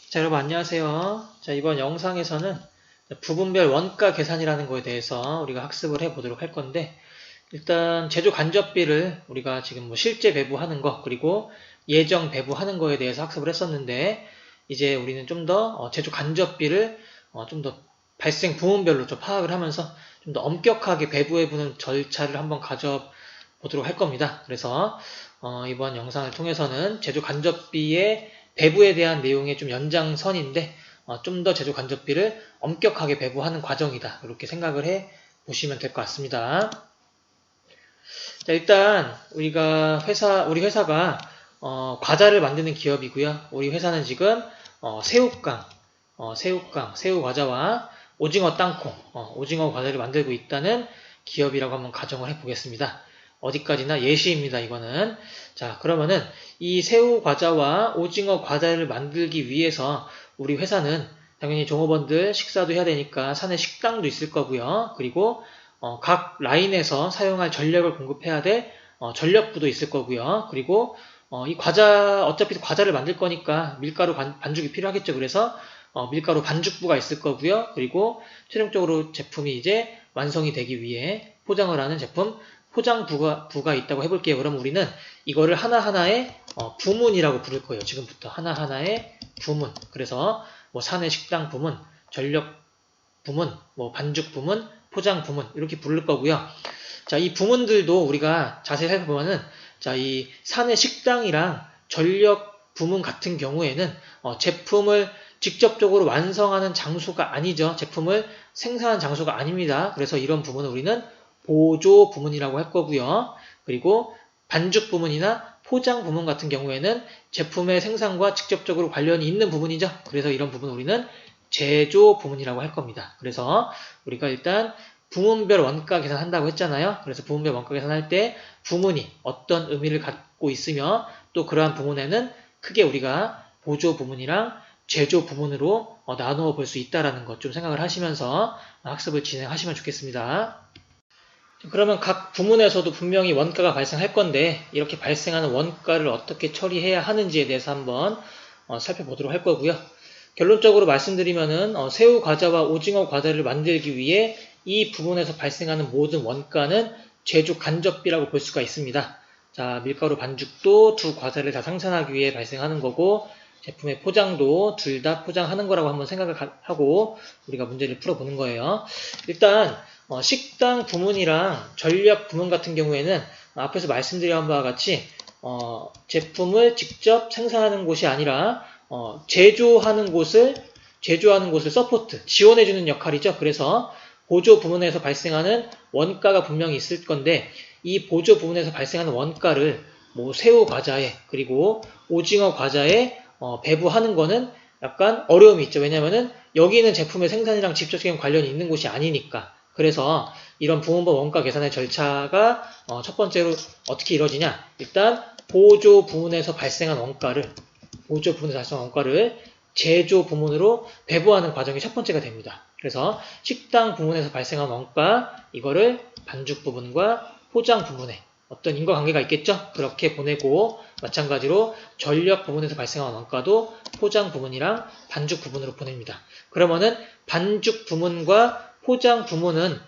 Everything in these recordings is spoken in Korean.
자, 여러분 안녕하세요. 자, 이번 영상에서는 부분별 원가 계산이라는 거에 대해서 우리가 학습을 해보도록 할 건데, 일단 제조 간접비를 우리가 지금 실제 배부하는 거, 그리고 예정 배부하는 거에 대해서 학습을 했었는데, 이제 우리는 좀 더 제조 간접비를 좀 더 발생 부문별로 좀 파악을 하면서 좀 더 엄격하게 배부해보는 절차를 한번 가져보도록 할 겁니다. 그래서 이번 영상을 통해서는 제조 간접비의 배부에 대한 내용의 좀 연장선인데, 좀 더 제조 간접비를 엄격하게 배부하는 과정이다, 이렇게 생각을 해 보시면 될 것 같습니다. 자, 일단 우리 회사가 과자를 만드는 기업이고요. 우리 회사는 지금 새우 과자와 오징어 땅콩, 오징어 과자를 만들고 있다는 기업이라고 한번 가정을 해보겠습니다. 어디까지나 예시입니다, 이거는. 자, 그러면은 이 새우 과자와 오징어 과자를 만들기 위해서 우리 회사는 당연히 종업원들 식사도 해야 되니까 사내 식당도 있을 거고요. 그리고 각 라인에서 사용할 전력을 공급해야 될 전력부도 있을 거고요. 그리고 어차피 과자를 만들 거니까 밀가루 반죽이 필요하겠죠. 그래서 밀가루 반죽부가 있을 거고요. 그리고 최종적으로 제품이 이제 완성이 되기 위해 포장을 하는 제품 포장부가 있다고 해볼게요. 그럼 우리는 이거를 하나하나의 부문이라고 부를 거예요. 지금부터 하나하나의 부문. 그래서 뭐 사내 식당 부문, 전력 부문, 뭐 반죽 부문, 포장 부문 이렇게 부를 거고요. 자, 이 부문들도 우리가 자세히 살펴보면은, 자, 이 사내 식당이랑 전력 부문 같은 경우에는 제품을 직접적으로 완성하는 장소가 아니죠. 제품을 생산하는 장소가 아닙니다. 그래서 이런 부분은 우리는 보조 부문이라고 할 거고요. 그리고 반죽 부문이나 포장 부문 같은 경우에는 제품의 생산과 직접적으로 관련이 있는 부분이죠. 그래서 이런 부분 우리는 제조 부문이라고 할 겁니다. 그래서 우리가 일단 부문별 원가 계산한다고 했잖아요. 그래서 부문별 원가 계산할 때 부문이 어떤 의미를 갖고 있으며, 또 그러한 부문에는 크게 우리가 보조 부문이랑 제조 부문으로 나누어 볼 수 있다는 것 좀 생각을 하시면서 학습을 진행하시면 좋겠습니다. 그러면 각 부문에서도 분명히 원가가 발생할 건데, 이렇게 발생하는 원가를 어떻게 처리해야 하는지에 대해서 한번 살펴보도록 할 거고요. 결론적으로 말씀드리면은 새우 과자와 오징어 과자를 만들기 위해 이 부분에서 발생하는 모든 원가는 제조 간접비라고 볼 수가 있습니다. 자, 밀가루 반죽도 두 과자를 다 생산하기 위해 발생하는 거고, 제품의 포장도 둘 다 포장하는 거라고 한번 생각을 하고 우리가 문제를 풀어보는 거예요. 일단 식당 부문이랑 전력 부문 같은 경우에는 앞에서 말씀드린 바와 같이 제품을 직접 생산하는 곳이 아니라 제조하는 곳을 서포트, 지원해주는 역할이죠. 그래서 보조 부문에서 발생하는 원가가 분명히 있을 건데, 이 보조 부문에서 발생하는 원가를 뭐 새우 과자에 그리고 오징어 과자에 배부하는 거는 약간 어려움이 있죠. 왜냐면은 여기는 제품의 생산이랑 직접적인 관련이 있는 곳이 아니니까. 그래서 이런 부문별 원가 계산의 절차가 첫 번째로 어떻게 이루어지냐? 일단 보조 부문에서 발생한 원가를 제조 부문으로 배부하는 과정이 첫 번째가 됩니다. 그래서 식당 부문에서 발생한 원가, 이거를 반죽 부분과 포장 부문에 어떤 인과관계가 있겠죠? 그렇게 보내고, 마찬가지로 전력 부분에서 발생한 원가도 포장 부문이랑 반죽 부문으로 보냅니다. 그러면은 반죽 부문과 포장 부문은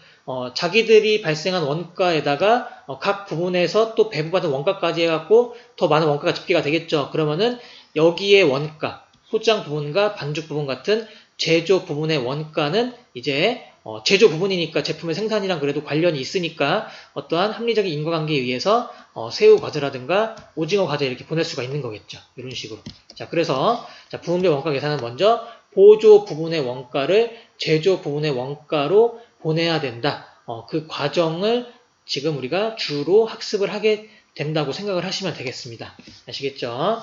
자기들이 발생한 원가에다가 각 부문에서 또 배부받은 원가까지 해갖고 더 많은 원가가 집계가 되겠죠. 그러면은 여기에 원가, 포장 부분과 반죽 부분 같은 제조 부분의 원가는 이제 제조 부분이니까 제품의 생산이랑 그래도 관련이 있으니까 어떠한 합리적인 인과관계에 의해서 새우 과자라든가 오징어 과자 이렇게 보낼 수가 있는 거겠죠. 이런 식으로. 자, 그래서 부분별 원가 계산은 먼저 보조 부분의 원가를 제조 부분의 원가로 보내야 된다. 그 과정을 지금 우리가 주로 학습을 하게 된다고 생각을 하시면 되겠습니다. 아시겠죠?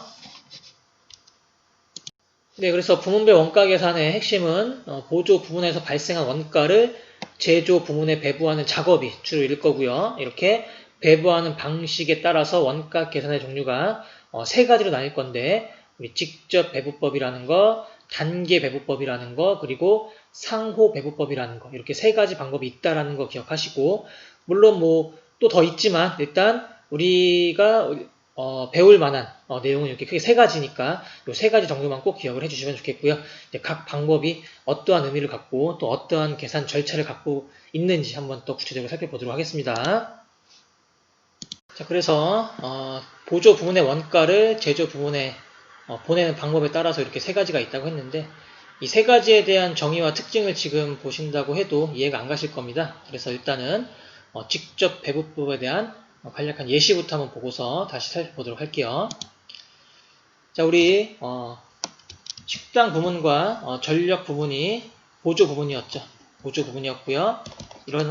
네, 그래서 부문별 원가 계산의 핵심은 보조 부문에서 발생한 원가를 제조 부문에 배부하는 작업이 주로 일 거고요. 이렇게 배부하는 방식에 따라서 원가 계산의 종류가 세 가지로 나뉠 건데, 우리 직접 배부법이라는 거, 단계 배부법이라는 거, 그리고 상호 배부법이라는 거, 이렇게 세 가지 방법이 있다라는 거 기억하시고, 물론 뭐 또 더 있지만 일단 우리가 배울 만한 내용은 이렇게 크게 세 가지니까 이 세 가지 정도만 꼭 기억을 해주시면 좋겠고요. 이제 각 방법이 어떠한 의미를 갖고 또 어떠한 계산 절차를 갖고 있는지 한번 또 구체적으로 살펴보도록 하겠습니다. 자, 그래서 보조 부분의 원가를 제조 부분에 보내는 방법에 따라서 이렇게 세 가지가 있다고 했는데 이 세 가지에 대한 정의와 특징을 지금 보신다고 해도 이해가 안 가실 겁니다. 그래서 일단은 직접 배부법에 대한 간략한 예시부터 한번 보고서 다시 살펴보도록 할게요. 자, 우리 식당 부분과 전력 부분이 보조 부분이었죠. 보조 부분이었고요.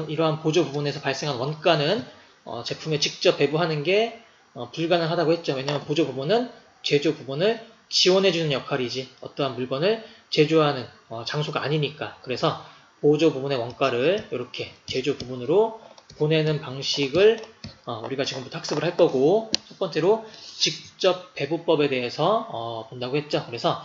이러한 보조 부분에서 발생한 원가는 제품에 직접 배부하는 게 불가능하다고 했죠. 왜냐하면 보조 부분은 제조 부분을 지원해주는 역할이지 어떠한 물건을 제조하는 장소가 아니니까. 그래서 보조 부분의 원가를 이렇게 제조 부분으로 보내는 방식을 우리가 지금부터 학습을 할 거고, 첫 번째로 직접 배부법에 대해서 본다고 했죠. 그래서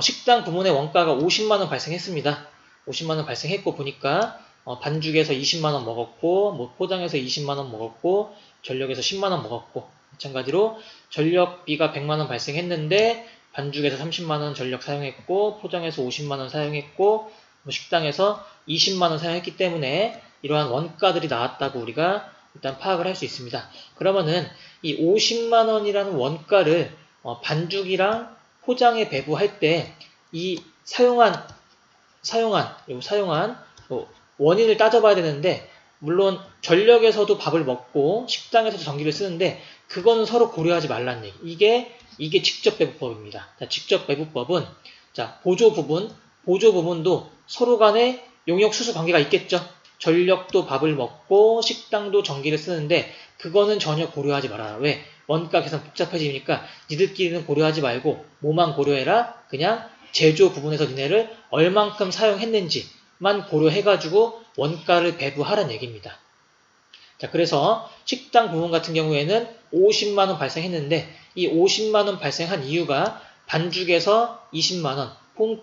식당 부문의 원가가 50만원 발생했습니다. 50만원 발생했고 보니까 반죽에서 20만원 먹었고, 뭐 포장에서 20만원 먹었고, 전력에서 10만원 먹었고, 마찬가지로 전력비가 100만원 발생했는데 반죽에서 30만원 전력 사용했고, 포장에서 50만원 사용했고, 뭐 식당에서 20만원 사용했기 때문에 이러한 원가들이 나왔다고 우리가 일단 파악을 할 수 있습니다. 그러면은 이 50만원이라는 원가를 반죽이랑 포장에 배부할 때 이 사용한 원인을 따져봐야 되는데, 물론 전력에서도 밥을 먹고 식당에서도 전기를 쓰는데 그거는 서로 고려하지 말라는 얘기. 이게 직접 배부법입니다. 자, 직접 배부법은 보조 부분도 서로 간에 용역 수수 관계가 있겠죠. 전력도 밥을 먹고 식당도 전기를 쓰는데 그거는 전혀 고려하지 말아라. 왜? 원가 계산 복잡해지니까 니들끼리는 고려하지 말고 뭐만 고려해라? 그냥 제조 부분에서 니네를 얼만큼 사용했는지만 고려해가지고 원가를 배부하라는 얘기입니다. 자, 그래서 식당 부분 같은 경우에는 50만원 발생했는데 이 50만원 발생한 이유가 반죽에서 20만원,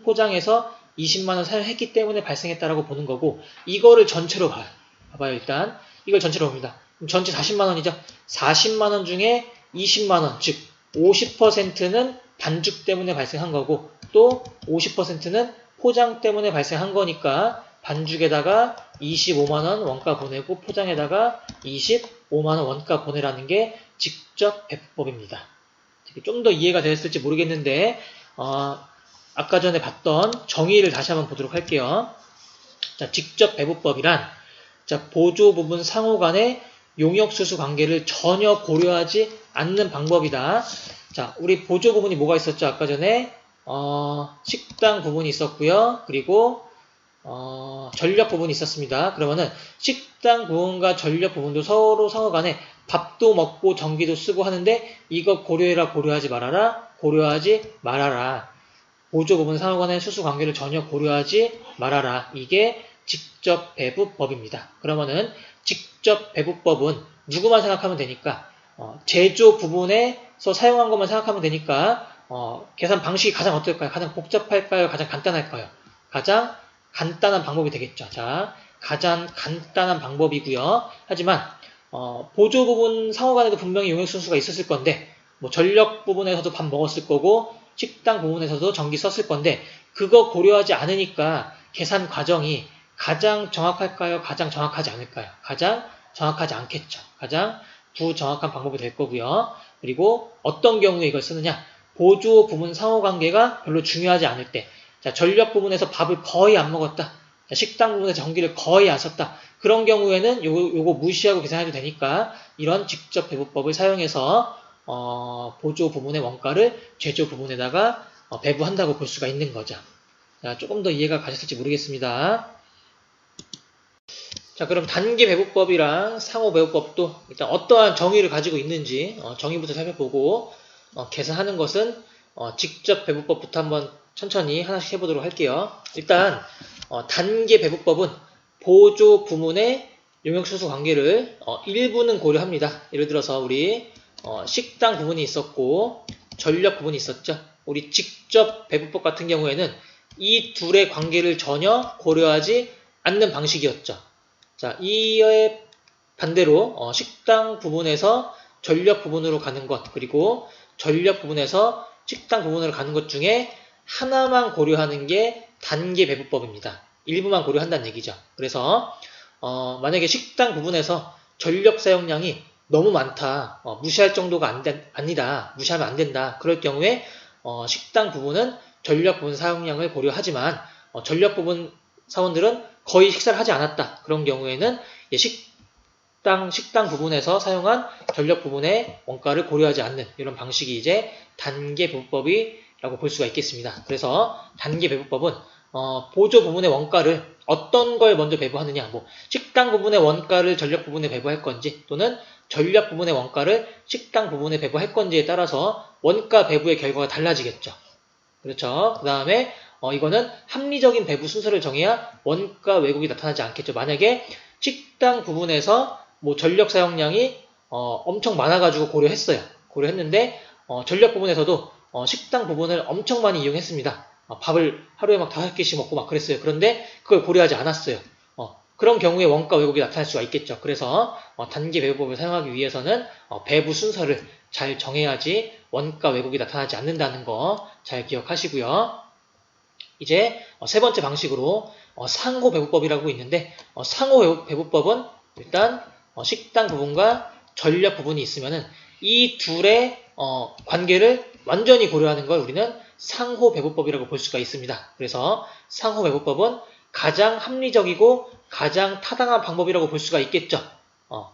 포장에서 20만원 사용했기 때문에 발생했다라고 보는 거고, 이거를 전체로 봐요. 봐봐요. 일단 이걸 전체로 봅니다. 그럼 전체 40만원이죠. 40만원 중에 20만원, 즉 50%는 반죽 때문에 발생한 거고 또 50%는 포장 때문에 발생한 거니까 반죽에다가 25만원 원가 보내고 포장에다가 25만원 원가 보내라는 게 직접 배부법입니다. 좀 더 이해가 되었을지 모르겠는데 아까 전에 봤던 정의를 다시 한번 보도록 할게요. 자, 직접 배부법이란 보조 부분 상호 간의 용역수수 관계를 전혀 고려하지 않는 방법이다. 자, 우리 보조 부분이 뭐가 있었죠? 아까 전에 식당 부분이 있었고요. 그리고 전력 부분이 있었습니다. 그러면은 식당 부분과 전력 부분도 서로 상호 간에 밥도 먹고 전기도 쓰고 하는데 이거 고려해라, 고려하지 말아라, 고려하지 말아라. 보조 부분 상호 간의 수수 관계를 전혀 고려하지 말아라. 이게 직접 배부법입니다. 그러면은 직접 배부법은 누구만 생각하면 되니까 제조 부분에서 사용한 것만 생각하면 되니까 계산 방식이 가장 어떨까요? 가장 복잡할까요? 가장 간단할까요? 가장 간단한 방법이 되겠죠. 자, 가장 간단한 방법이고요. 하지만 보조 부분 상호 간에도 분명히 용역 순수가 있었을 건데, 뭐 전력 부분에서도 밥 먹었을 거고 식당 부분에서도 전기 썼을 건데 그거 고려하지 않으니까 계산 과정이 가장 정확할까요? 가장 정확하지 않을까요? 가장 정확하지 않겠죠. 가장 부정확한 방법이 될 거고요. 그리고 어떤 경우에 이걸 쓰느냐? 보조 부분 상호 관계가 별로 중요하지 않을 때, 자, 전력 부분에서 밥을 거의 안 먹었다. 자, 식당 부분에서 전기를 거의 안 썼다. 그런 경우에는 요거 무시하고 계산해도 되니까 이런 직접 배부법을 사용해서 보조 부분의 원가를 제조 부분에다가 배부한다고 볼 수가 있는 거죠. 자, 조금 더 이해가 가셨을지 모르겠습니다. 자, 그럼 단계 배부법이랑 상호 배부법도 일단 어떠한 정의를 가지고 있는지 정의부터 살펴보고 계산하는 것은 직접 배부법부터 한번 천천히 하나씩 해보도록 할게요. 일단 단계 배부법은 보조 부문의 용역수수 관계를 일부는 고려합니다. 예를 들어서 우리 식당 부분이 있었고 전력 부분이 있었죠. 우리 직접 배부법 같은 경우에는 이 둘의 관계를 전혀 고려하지 않는 방식이었죠. 자, 이에 반대로 식당 부분에서 전력 부분으로 가는 것, 그리고 전력 부분에서 식당 부분으로 가는 것 중에 하나만 고려하는 게 단계 배분법입니다. 일부만 고려한다는 얘기죠. 그래서 만약에 식당 부분에서 전력 사용량이 너무 많다, 무시할 정도가 아니다, 무시하면 안 된다. 그럴 경우에 식당 부분은 전력 부분 사용량을 고려하지만 전력 부분 사원들은 거의 식사를 하지 않았다. 그런 경우에는 식당 부분에서 사용한 전력 부분의 원가를 고려하지 않는 이런 방식이 이제 단계 배분법이라고 볼 수가 있겠습니다. 그래서 단계 배분법은 보조 부분의 원가를 어떤 걸 먼저 배부하느냐, 뭐 식당 부분의 원가를 전력 부분에 배부할 건지 또는 전력 부분의 원가를 식당 부분에 배부할 건지에 따라서 원가 배부의 결과가 달라지겠죠. 그렇죠. 그 다음에 이거는 합리적인 배부 순서를 정해야 원가 왜곡이 나타나지 않겠죠. 만약에 식당 부분에서 뭐 전력 사용량이 엄청 많아가지고 고려했는데 전력 부분에서도 식당 부분을 엄청 많이 이용했습니다. 밥을 하루에 막 5개씩 먹고 막 그랬어요. 그런데 그걸 고려하지 않았어요. 그런 경우에 원가 왜곡이 나타날 수가 있겠죠. 그래서 단계 배부법을 사용하기 위해서는 배부 순서를 잘 정해야지 원가 왜곡이 나타나지 않는다는 거 잘 기억하시고요. 이제 세 번째 방식으로 상호 배부법이라고 있는데 상호 배부법은 일단 식당 부분과 전력 부분이 있으면은 이 둘의 관계를 완전히 고려하는 걸 우리는 상호 배부법이라고 볼 수가 있습니다. 그래서 상호 배부법은 가장 합리적이고 가장 타당한 방법이라고 볼 수가 있겠죠.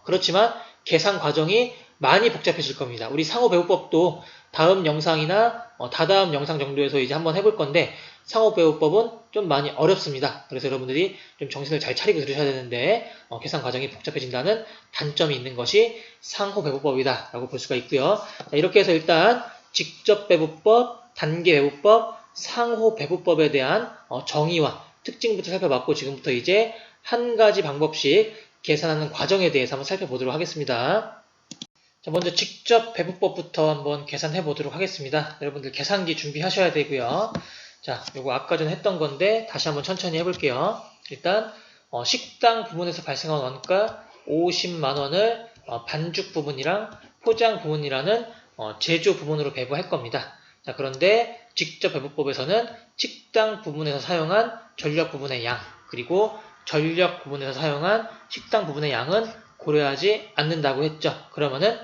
그렇지만 계산 과정이 많이 복잡해질 겁니다. 우리 상호 배부법도 다음 영상이나 다다음 영상 정도에서 이제 한번 해볼 건데 상호 배부법은 좀 많이 어렵습니다. 그래서 여러분들이 좀 정신을 잘 차리고 들으셔야 되는데 계산 과정이 복잡해진다는 단점이 있는 것이 상호 배부법이다 라고 볼 수가 있고요. 자, 이렇게 해서 일단 직접 배부법, 단계 배부법, 상호 배부법에 대한 정의와 특징부터 살펴봤고 지금부터 이제 한 가지 방법씩 계산하는 과정에 대해서 한번 살펴보도록 하겠습니다. 자, 먼저 직접 배부법부터 한번 계산해 보도록 하겠습니다. 여러분들 계산기 준비하셔야 되고요. 자, 요거 아까 전에 했던 건데 다시 한번 천천히 해볼게요. 일단 식당 부분에서 발생한 원가 50만원을 반죽 부분이랑 포장 부분이라는 제조 부분으로 배부할 겁니다. 자, 그런데 직접 배부법에서는 식당 부분에서 사용한 전력 부분의 양, 그리고 전력 부분에서 사용한 식당 부분의 양은 고려하지 않는다고 했죠. 그러면은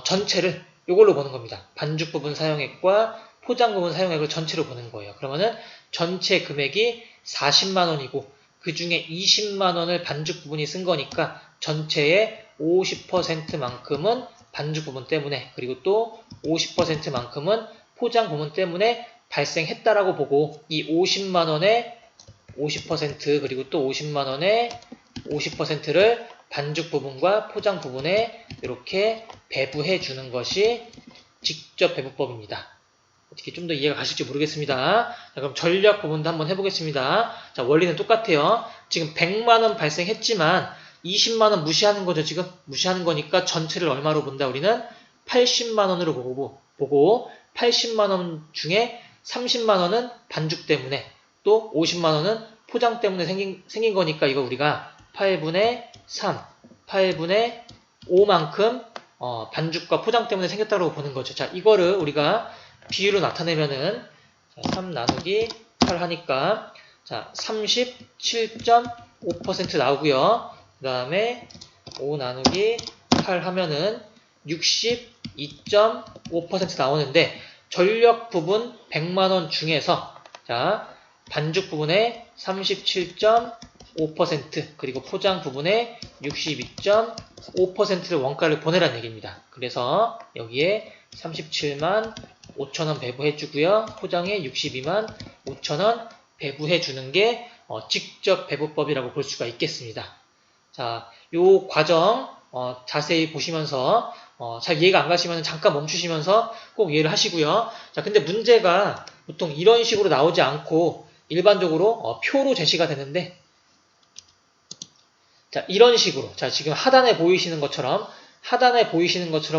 전체를 이걸로 보는 겁니다. 반죽 부분 사용액과 포장 부분 사용액을 전체로 보는 거예요. 그러면은 전체 금액이 40만원이고 그 중에 20만원을 반죽 부분이 쓴 거니까 전체의 50%만큼은 반죽 부분 때문에, 그리고 또 50%만큼은 포장 부분 때문에 발생했다라고 보고 이 50만원의 50% 그리고 또 50만원의 50%를 반죽 부분과 포장 부분에 이렇게 배부해 주는 것이 직접 배부법입니다. 어떻게 좀 더 이해가 가실지 모르겠습니다. 자, 그럼 전력 부분도 한번 해보겠습니다. 자, 원리는 똑같아요. 지금 100만원 발생했지만 20만원 무시하는 거죠. 지금 무시하는 거니까 전체를 얼마로 본다? 우리는 80만원으로 보고 80만원 중에 30만원은 반죽 때문에 또 50만원은 포장 때문에 생긴 거니까 이거 우리가 8분의 3, 8분의 5만큼 반죽과 포장 때문에 생겼다고 보는 거죠. 자, 이거를 우리가 비율로 나타내면은 3 나누기 8 하니까 자, 37.5% 나오고요. 그 다음에 5 나누기 8 하면은 62.5% 나오는데 전력 부분 100만원 중에서 자, 반죽 부분의 37.5% 그리고 포장 부분의 62.5%를 원가를 보내라는 얘기입니다. 그래서 여기에 37만 5천원 배부해주고요. 포장에 62만 5천원 배부해주는 게 직접 배부법이라고 볼 수가 있겠습니다. 자, 요 과정 자세히 보시면서 잘 이해가 안 가시면 잠깐 멈추시면서 꼭 이해를 하시고요. 자, 근데 문제가 보통 이런 식으로 나오지 않고 일반적으로 표로 제시가 되는데 자, 이런 식으로 자, 지금 하단에 보이시는 것처럼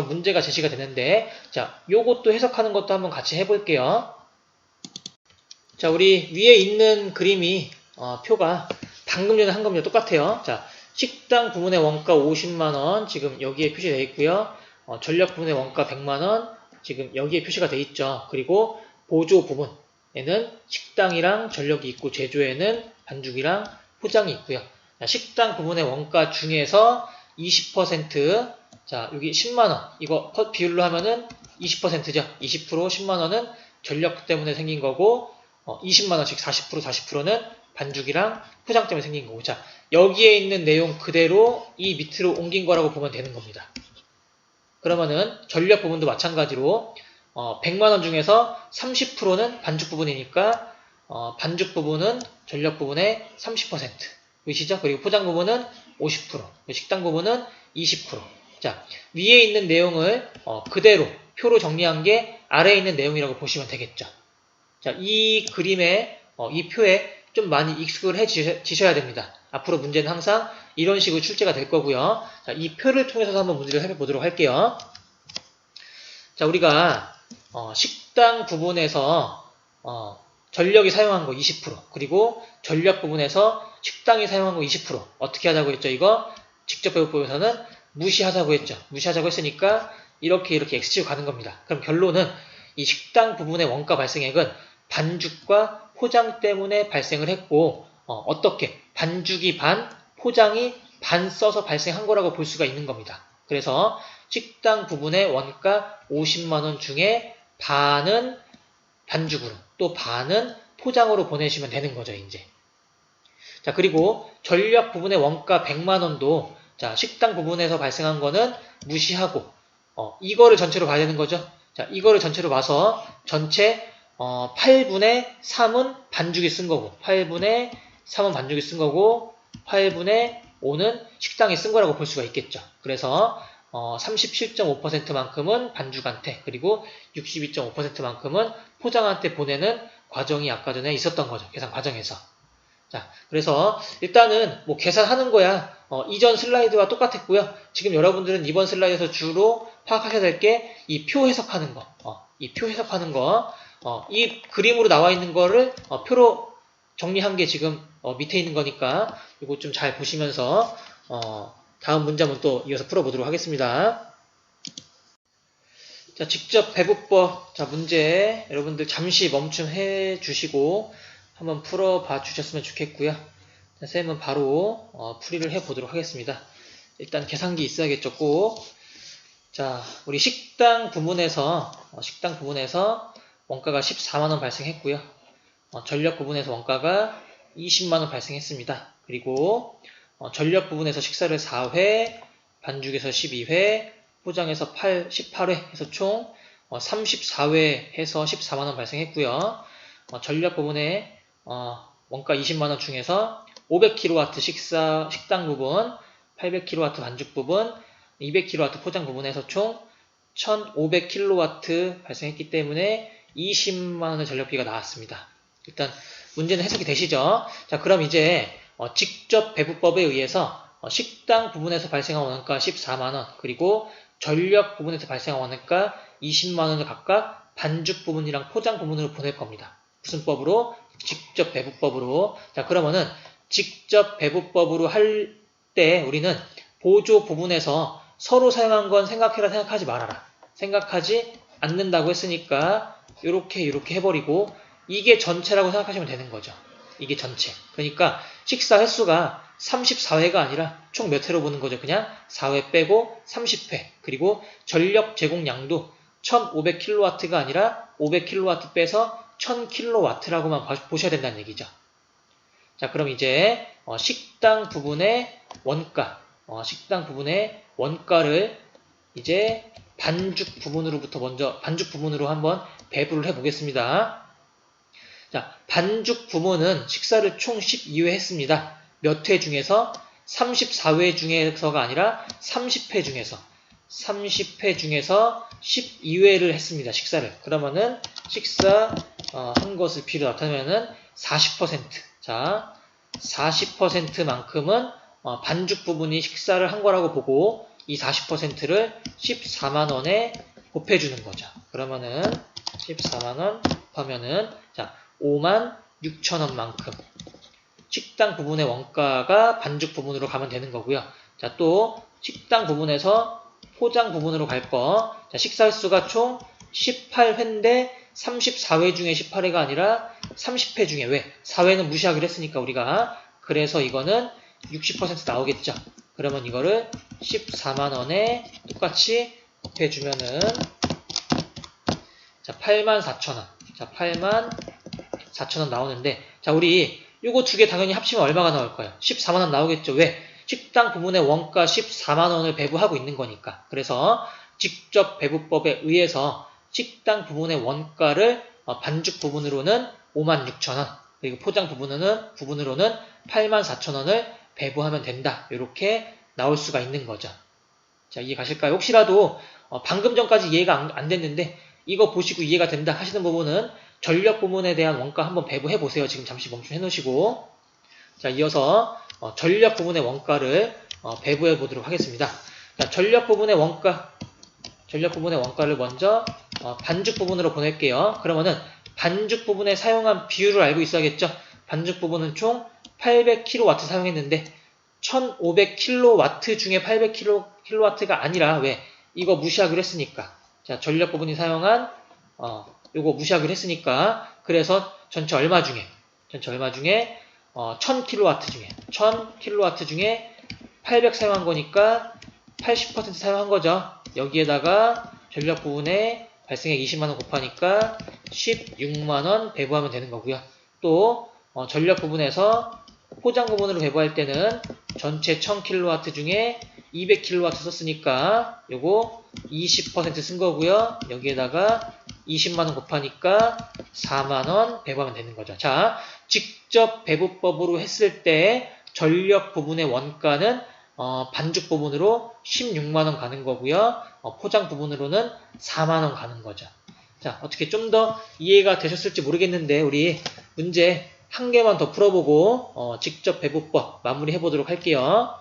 문제가 제시가 되는데 자, 요것도 해석하는 것도 한번 같이 해볼게요. 자, 우리 위에 있는 그림이 표가 방금 전에 한 겁니다. 똑같아요. 자, 식당 부문의 원가 50만원 지금 여기에 표시되어 있고요. 전력 부분의 원가 100만원 지금 여기에 표시가 돼 있죠. 그리고 보조 부분에는 식당이랑 전력이 있고 제조에는 반죽이랑 포장이 있고요. 자, 식당 부분의 원가 중에서 20%, 자, 여기 10만원, 이거 비율로 하면은 20%죠. 20% 10만원은 전력 때문에 생긴 거고, 20만원씩 40%는 반죽이랑 포장 때문에 생긴 거고. 자, 여기에 있는 내용 그대로 이 밑으로 옮긴 거라고 보면 되는 겁니다. 그러면은 전력 부분도 마찬가지로 100만원 중에서 30%는 반죽 부분이니까 반죽 부분은 전력 부분의 30%. 보이시죠? 그리고 포장 부분은 50%, 식당 부분은 20%. 자, 위에 있는 내용을 그대로 표로 정리한 게 아래에 있는 내용이라고 보시면 되겠죠. 자, 이 그림에, 이 표에 좀 많이 익숙을 해지셔야 됩니다. 앞으로 문제는 항상 이런 식으로 출제가 될 거고요. 자, 이 표를 통해서 한번 문제를 해보도록 할게요. 자, 우리가 식당 부분에서 전력이 사용한 거 20%, 그리고 전력 부분에서 식당이 사용한 거 20%. 어떻게 하자고 했죠? 이거 직접 배우법에서는 무시하자고 했죠. 무시하자고 했으니까 이렇게 X치고 가는 겁니다. 그럼 결론은 이 식당 부분의 원가 발생액은 반죽과 포장 때문에 발생을 했고, 어떻게? 반죽이 반, 포장이 반 써서 발생한 거라고 볼 수가 있는 겁니다. 그래서 식당 부분의 원가 50만원 중에 반은 반죽으로, 또 반은 포장으로 보내시면 되는 거죠, 이제. 자, 그리고 전력 부분의 원가 100만원도, 자, 식당 부분에서 발생한 거는 무시하고, 이거를 전체로 봐야 되는 거죠. 자, 이거를 전체로 봐서 전체 8분의 3은 반죽이 쓴 거고, 8분의 3은 반죽이 쓴 거고, 8분의 5는 식당이 쓴 거라고 볼 수가 있겠죠. 그래서 37.5%만큼은 반죽한테, 그리고 62.5%만큼은 포장한테 보내는 과정이 아까 전에 있었던 거죠. 계산 과정에서. 자, 그래서 일단은 뭐 계산하는 거야. 이전 슬라이드와 똑같았고요. 지금 여러분들은 이번 슬라이드에서 주로 파악하셔야 될 게 이 표 해석하는 거. 이 표 해석하는 거. 이 그림으로 나와 있는 거를 표로 정리한 게 지금 밑에 있는 거니까 이거 좀 잘 보시면서 다음 문장은 또 이어서 풀어보도록 하겠습니다. 자, 직접 배부법. 자, 문제 여러분들 잠시 멈춤해 주시고 한번 풀어봐 주셨으면 좋겠고요. 자, 쌤은 바로 풀이를 해보도록 하겠습니다. 일단 계산기 있어야겠죠, 꼭. 자, 우리 식당 부분에서 원가가 14만원 발생했고요. 전력 부분에서 원가가 20만원 발생했습니다. 그리고 전력 부분에서 식사를 4회, 반죽에서 12회, 포장에서 18회 해서 총 34회 해서 14만원 발생했고요. 전력 부분에 원가 20만원 중에서 500kW 식당 부분, 800kW 반죽 부분, 200kW 포장 부분에서 총 1500kW 발생했기 때문에 20만원의 전력비가 나왔습니다. 일단 문제는 해석이 되시죠? 자, 그럼 이제 직접 배부법에 의해서 식당 부분에서 발생한 원가 14만원, 그리고 전력 부분에서 발생한 원가 20만원을 각각 반죽 부분이랑 포장 부분으로 보낼 겁니다. 무슨 법으로? 직접 배부법으로. 자, 그러면은 직접 배부법으로 할 때 우리는 보조 부분에서 서로 사용한 건 생각해라, 생각하지 말아라. 생각하지 않는다고 했으니까 이렇게 해버리고 이게 전체라고 생각하시면 되는 거죠. 이게 전체. 그러니까 식사 횟수가 34회가 아니라 총 몇 회로 보는 거죠. 그냥 4회 빼고 30회. 그리고 전력 제공량도 1500kW가 아니라 500kW 빼서 1000kW라고만 보셔야 된다는 얘기죠. 자, 그럼 이제 식당 부분의 원가, 식당 부분의 원가를 이제 반죽 부분으로 한번 배부를 해보겠습니다. 자, 반죽 부분은 식사를 총 12회 했습니다. 몇 회 중에서? 34회 중에서가 아니라 30회 중에서 12회를 했습니다. 식사를. 그러면은 식사 한 것을 비로 나타내면은 40%. 자, 40%만큼은 반죽 부분이 식사를 한 거라고 보고 이 40%를 14만원에 곱해주는 거죠. 그러면은 14만원 곱하면은 자, 56,000원만큼 식당 부분의 원가가 반죽 부분으로 가면 되는 거고요. 자, 또 식당 부분에서 포장 부분으로 갈 거. 자, 식사횟수가 총 18회인데 34회 중에 18회가 아니라 30회 중에 왜? 4회는 무시하기로 했으니까 우리가. 그래서 이거는 60% 나오겠죠. 그러면 이거를 14만원에 똑같이 곱해주면은 자, 84,000원. 자, 84,000원 나오는데 자, 우리 요거 두 개 당연히 합치면 얼마가 나올 거예요? 14만원 나오겠죠. 왜? 식당 부문의 원가 14만원을 배부하고 있는 거니까. 그래서 직접 배부법에 의해서 식당 부문의 원가를 반죽 부분으로는 56,000원, 그리고 포장 부분으로는 84,000원을 배부하면 된다. 이렇게 나올 수가 있는 거죠. 자, 이해 가실까요? 혹시라도 방금 전까지 이해가 안 됐는데 이거 보시고 이해가 된다 하시는 부분은 전력 부문에 대한 원가 한번 배부해 보세요. 지금 잠시 멈춤해 놓으시고. 자, 이어서 전력 부문의 원가를 배부해 보도록 하겠습니다. 자, 전력 부문의 원가를 먼저 반죽 부분으로 보낼게요. 그러면은 반죽 부분에 사용한 비율을 알고 있어야겠죠. 반죽 부분은 총 800kW 사용했는데 1500kW 중에 800kW가 아니라 왜? 이거 무시하기로 했으니까. 자, 전력 부분이 사용한 요거 무시하기로 했으니까 그래서 전체 얼마 중에 1000kW 중에 800 사용한 거니까 80% 사용한 거죠. 여기에다가 전력 부분에 발생액 20만원 곱하니까 16만원 배부하면 되는 거고요. 또 전력 부분에서 포장 부분으로 배부할 때는 전체 1000kW 중에 200kW 썼으니까 요거 20% 쓴 거고요. 여기에다가 20만원 곱하니까 4만원 배부하면 되는 거죠. 자, 직접 배부법으로 했을 때 전력 부분의 원가는 반죽 부분으로 16만원 가는 거고요. 포장 부분으로는 4만원 가는 거죠. 자, 어떻게 좀 더 이해가 되셨을지 모르겠는데 우리 문제 한 개만 더 풀어보고 직접 배부법 마무리해 보도록 할게요.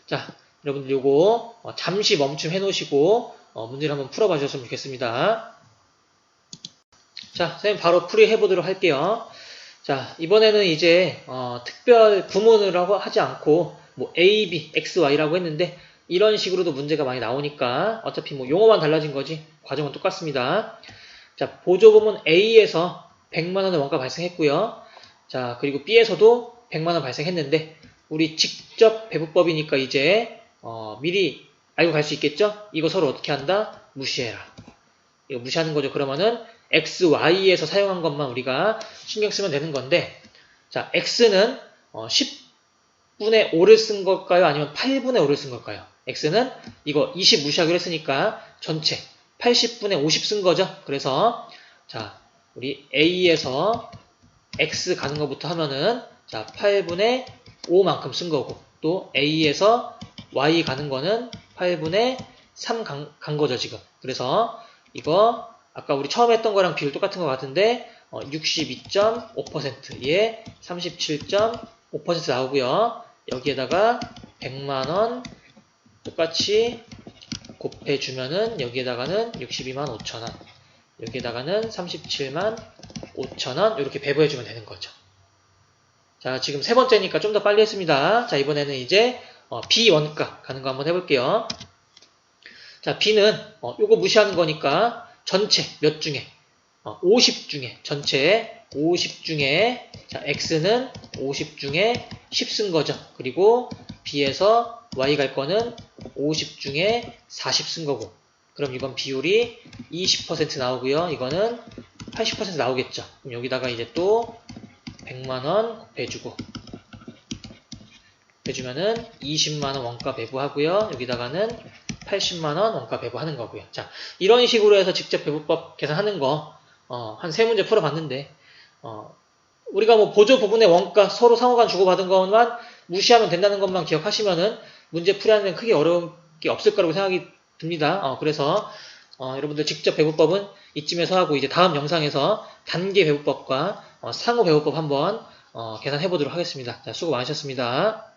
자, 여러분들 요거 잠시 멈춤해 놓으시고 문제를 한번 풀어봐 주셨으면 좋겠습니다. 자, 선생님 바로 풀이해 보도록 할게요. 자, 이번에는 이제 특별 부문을 하지 않고 뭐 A, B, X, Y라고 했는데 이런 식으로도 문제가 많이 나오니까 어차피 뭐 용어만 달라진 거지 과정은 똑같습니다. 자, 보조부문 A에서 100만원의 원가 발생했고요. 자, 그리고 B에서도 100만원 발생했는데 우리 직접 배부법이니까 이제 미리 알고 갈 수 있겠죠? 이거 서로 어떻게 한다? 무시해라. 이거 무시하는 거죠. 그러면은 X, Y에서 사용한 것만 우리가 신경 쓰면 되는 건데 자, X는 10분의 5를 쓴 걸까요? 아니면 8분의 5를 쓴 걸까요? X는 이거 20 무시하기로 했으니까 전체 80분의 50 쓴 거죠. 그래서 자, 우리 A에서 X 가는 것부터 하면은 자, 8분의 5만큼 쓴 거고 또 A에서 Y 가는 거는 8분의 3 간 거죠, 지금. 그래서 이거 아까 우리 처음 했던 거랑 비율 똑같은 것 같은데 62.5%에 37.5% 나오고요. 여기에다가 100만원 똑같이 곱해주면은 여기에다가는 62만 5천원 여기에다가는 37만 5천원 이렇게 배부해주면 되는 거죠. 자, 지금 세 번째니까 좀 더 빨리 했습니다. 자, 이번에는 이제 B 원가 가는 거 한번 해볼게요. 자, B는 요거 무시하는 거니까 전체 몇 중에 50 중에 전체 50 중에 자, X는 50 중에 10 쓴 거죠. 그리고 B에서 Y 갈 거는 50 중에 40 쓴 거고 그럼 이건 비율이 20% 나오고요. 이거는 80% 나오겠죠. 그럼 여기다가 이제 또 100만원 곱해주고 해주면은 20만원 원가 배부하고요. 여기다가는 80만원 원가 배부하는 거고요. 자, 이런 식으로 해서 직접 배부법 계산하는 거 한 3문제 풀어봤는데 우리가 뭐 보조 부분의 원가 서로 상호간 주고받은 것만 무시하면 된다는 것만 기억하시면은 문제 풀이하는 데는 크게 어려운 게 없을 거라고 생각이 듭니다. 그래서 여러분들 직접 배부법은 이쯤에서 하고 이제 다음 영상에서 단계 배부법과 상호 배부법 한번 계산해 보도록 하겠습니다. 자, 수고 많으셨습니다.